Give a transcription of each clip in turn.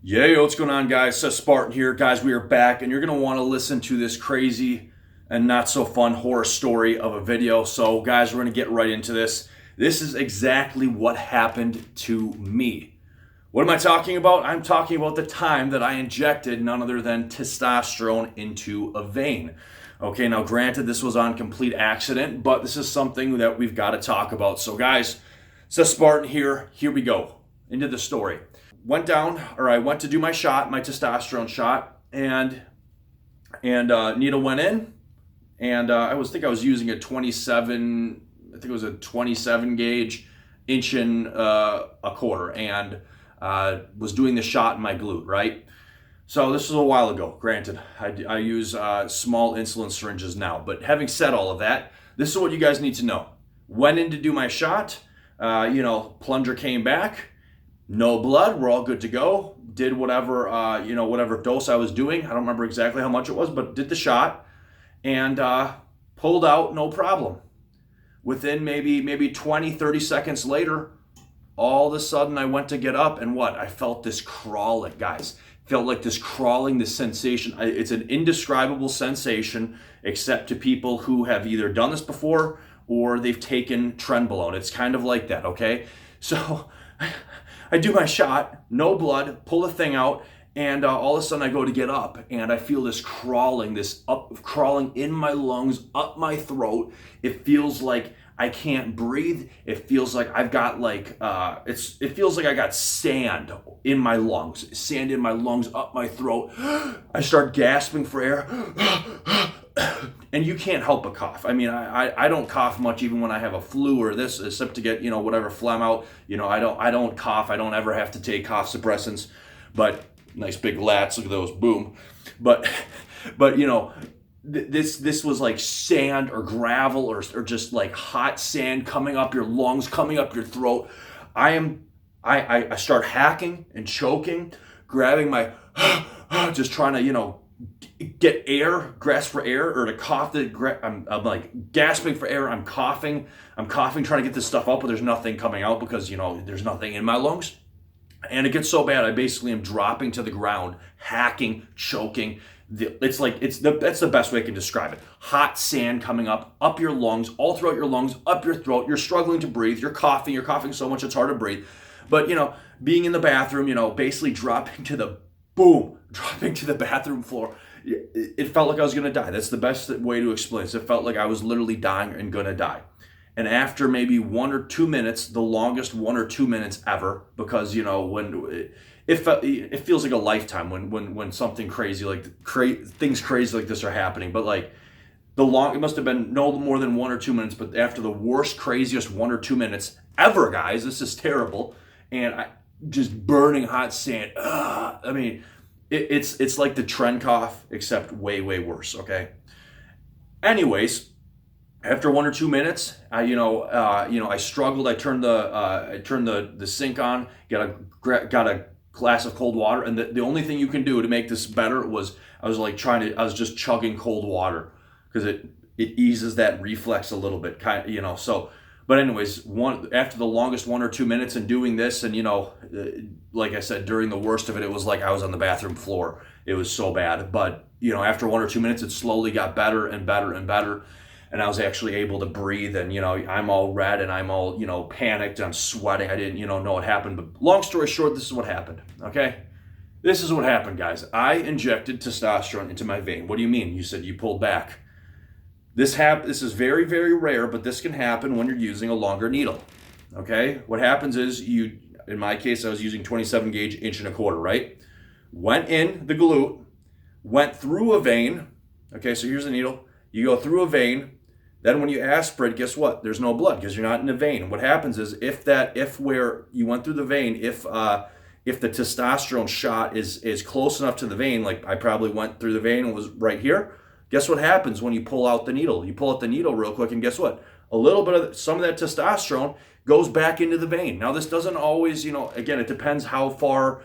Yeah, what's going on, guys? Seth Spartan here. Guys, we are back, and you're going to want to listen to this crazy and not so fun horror story of a video. So, guys, we're going to get right into this. This is exactly what happened to me. What am I talking about? I'm talking about the time that I injected none other than testosterone into a vein. Okay, now granted, this was on complete accident, but this is something that we've got to talk about. So, guys, Seth Spartan here. Here we go into the story. I went to do my shot, my testosterone shot, and needle went in, and I was using a 27, I think it was a 27 gauge, inch and a quarter, and was doing the shot in my glute, right? So this was a while ago. Granted, I use small insulin syringes now, but having said all of that, this is what you guys need to know. Went in to do my shot, plunger came back. No blood, we're all good to go. Did whatever, whatever dose I was doing. I don't remember exactly how much it was, but did the shot and pulled out, no problem. Within maybe 20, 30 seconds later, all of a sudden I went to get up and what? I felt this crawling, guys. Felt like this crawling, this sensation. It's an indescribable sensation, except to people who have either done this before or they've taken trenbolone. It's kind of like that, okay? So I do my shot, no blood, pull the thing out, and all of a sudden I go to get up, and I feel this crawling in my lungs, up my throat. It feels like I can't breathe. It feels like I've got it feels like I got sand in my lungs, up my throat. I start gasping for air. And you can't help but cough. I mean, I don't cough much even when I have a flu or this, except to get, whatever phlegm out. I don't cough. I don't ever have to take cough suppressants. But nice big lats, look at those, boom. But this was like sand or gravel or just like hot sand coming up your lungs, coming up your throat. I start hacking and choking, grabbing my, just trying to, get air, grasp for air, or to cough. I'm like gasping for air. I'm coughing, trying to get this stuff out, but there's nothing coming out because, there's nothing in my lungs. And it gets so bad, I basically am dropping to the ground, hacking, choking. That's the best way I can describe it. Hot sand coming up your lungs, all throughout your lungs, up your throat. You're struggling to breathe. You're coughing so much it's hard to breathe. But, being in the bathroom, basically dropping to the bathroom floor. It felt like I was going to die. That's the best way to explain this. It felt like I was literally dying and going to die. And after maybe 1 or 2 minutes, the longest 1 or 2 minutes ever, because, when it feels like a lifetime when something crazy things crazy like this are happening. But it must have been no more than 1 or 2 minutes. But after the worst, craziest 1 or 2 minutes ever, guys, this is terrible. And I just burning hot sand. It's like the tren cough, except way, way worse, okay? Anyways, after 1 or 2 minutes, I struggled. I turned the sink on, got a glass of cold water, and the only thing you can do to make this better was I was just chugging cold water because it eases that reflex a little bit, so. But anyways, after the longest 1 or 2 minutes and doing this, and like I said, during the worst of it, it was like I was on the bathroom floor. It was so bad. But after 1 or 2 minutes, it slowly got better and better and better, and I was actually able to breathe. And I'm all red and I'm all panicked. I'm sweating. I didn't know what happened. But long story short, this is what happened. Okay, this is what happened, guys. I injected testosterone into my vein. What do you mean? You said you pulled back. This is very, very rare, but this can happen when you're using a longer needle, okay? What happens is in my case, I was using 27 gauge, inch and a quarter, right? Went in the glute, went through a vein, okay? So here's the needle. You go through a vein. Then when you aspirate, guess what? There's no blood because you're not in a vein. What happens is if where you went through the vein, if the testosterone shot is close enough to the vein, like I probably went through the vein and was right here, guess what happens when you pull out the needle? You pull out the needle real quick, and guess what? A little bit of some of that testosterone goes back into the vein. Now, this doesn't always, again, it depends how far.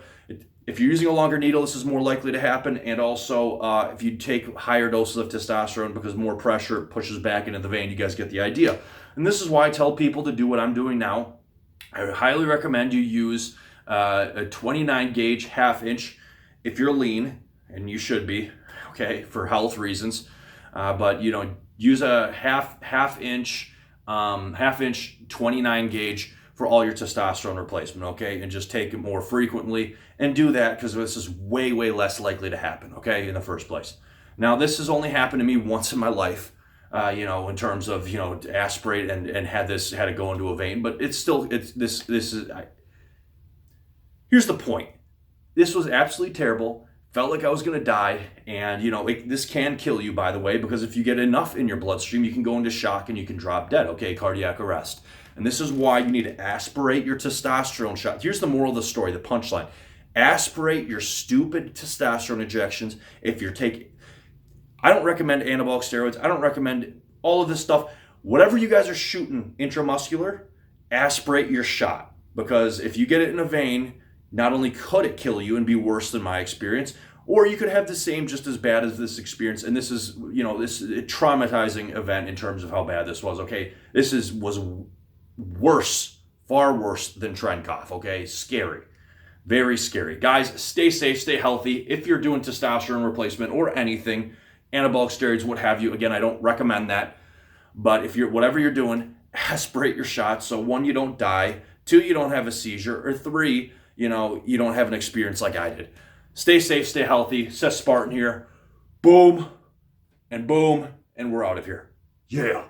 If you're using a longer needle, this is more likely to happen. And also, if you take higher doses of testosterone, because more pressure pushes back into the vein, you guys get the idea. And this is why I tell people to do what I'm doing now. I highly recommend you use a 29 gauge half inch if you're lean, and you should be, okay, for health reasons. But use a half inch 29 gauge for all your testosterone replacement, okay? And just take it more frequently and do that, because this is way, way less likely to happen, okay, in the first place. Now, this has only happened to me once in my life, in terms of, aspirate and had it go into a vein, but here's the point. This was absolutely terrible. Felt like I was going to die. And, this can kill you, by the way, because if you get enough in your bloodstream, you can go into shock and you can drop dead, okay? Cardiac arrest. And this is why you need to aspirate your testosterone shot. Here's the moral of the story, the punchline. Aspirate your stupid testosterone injections if you're taking... I don't recommend anabolic steroids. I don't recommend all of this stuff. Whatever you guys are shooting intramuscular, aspirate your shot. Because if you get it in a vein, not only could it kill you and be worse than my experience, or you could have the same, just as bad as this experience. And this is, this is a traumatizing event in terms of how bad this was, okay? This was worse, far worse than Trenkov, okay? Scary. Very scary. Guys, stay safe, stay healthy. If you're doing testosterone replacement or anything, anabolic steroids, what have you, again, I don't recommend that. But whatever you're doing, aspirate your shots. So 1, you don't die. 2, you don't have a seizure. Or 3, you don't have an experience like I did. Stay safe, stay healthy. Seth Spartan here. Boom, and we're out of here. Yeah.